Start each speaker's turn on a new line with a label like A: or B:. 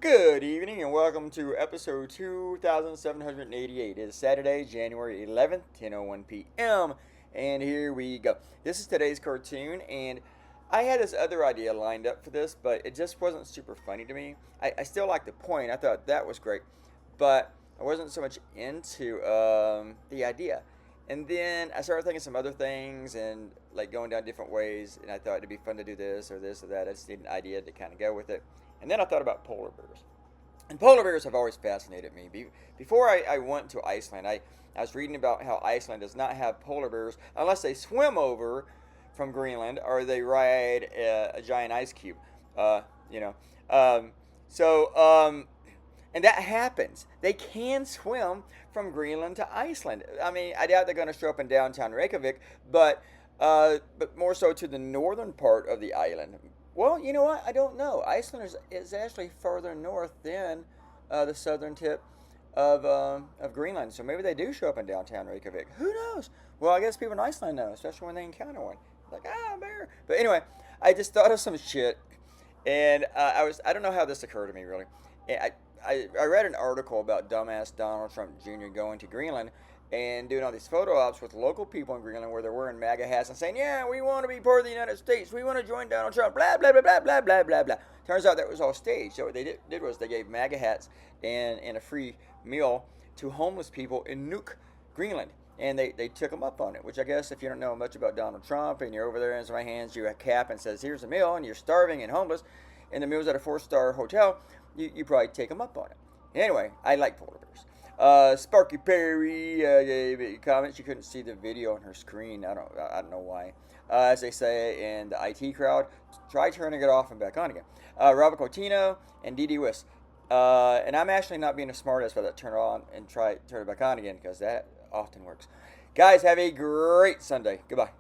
A: Good evening and welcome to episode 2788. It is Saturday, January 11th, 10:01 p.m. And here we go. This is today's cartoon, and I had this other idea lined up for this, but it just wasn't super funny to me. I still like the point, I thought that was great, but I wasn't so much into the idea. And then I started thinking some other things and like going down different ways, and I thought it'd be fun to do this or that. I just need an idea to kind of go with it. And then I thought about polar bears. And polar bears have always fascinated me. Before I went to Iceland, I was reading about how Iceland does not have polar bears unless they swim over from Greenland or they ride a giant ice cube. Uh, you know. Um, so, and that happens. They can swim from Greenland to Iceland. I mean, I doubt they're going to show up in downtown Reykjavik, but more so to the northern part of the island. Well, you know what? I don't know. Iceland is actually further north than the southern tip of Greenland, so maybe they do show up in downtown Reykjavik. Who knows? Well, I guess people in Iceland know, especially when they encounter one. Like, bear. But anyway, I just thought of some shit, and I don't know how this occurred to me really. I read an article about dumbass Donald Trump Jr. going to Greenland and doing all these photo ops with local people in Greenland where they're wearing MAGA hats and saying, yeah, we want to be part of the United States. We want to join Donald Trump, blah, blah, blah, blah, blah, blah, blah, blah. Turns out that was all staged. So what they did was they gave MAGA hats and a free meal to homeless people in Nuuk, Greenland. And they took them up on it, which I guess if you don't know much about Donald Trump and you're over there and somebody hands you a cap and says, here's a meal, and you're starving and homeless, and the meal's at a 4-star hotel, you probably take them up on it. Anyway, I like polar bears. Sparky Perry gave comments. You couldn't see the video on her screen. I don't know why. As they say in the IT crowd, try turning it off and back on again. Robert Cotino and Dee Wiss. And I'm actually not being a smartass by that. Turn it on and turn it back on again because that often works. Guys, have a great Sunday. Goodbye.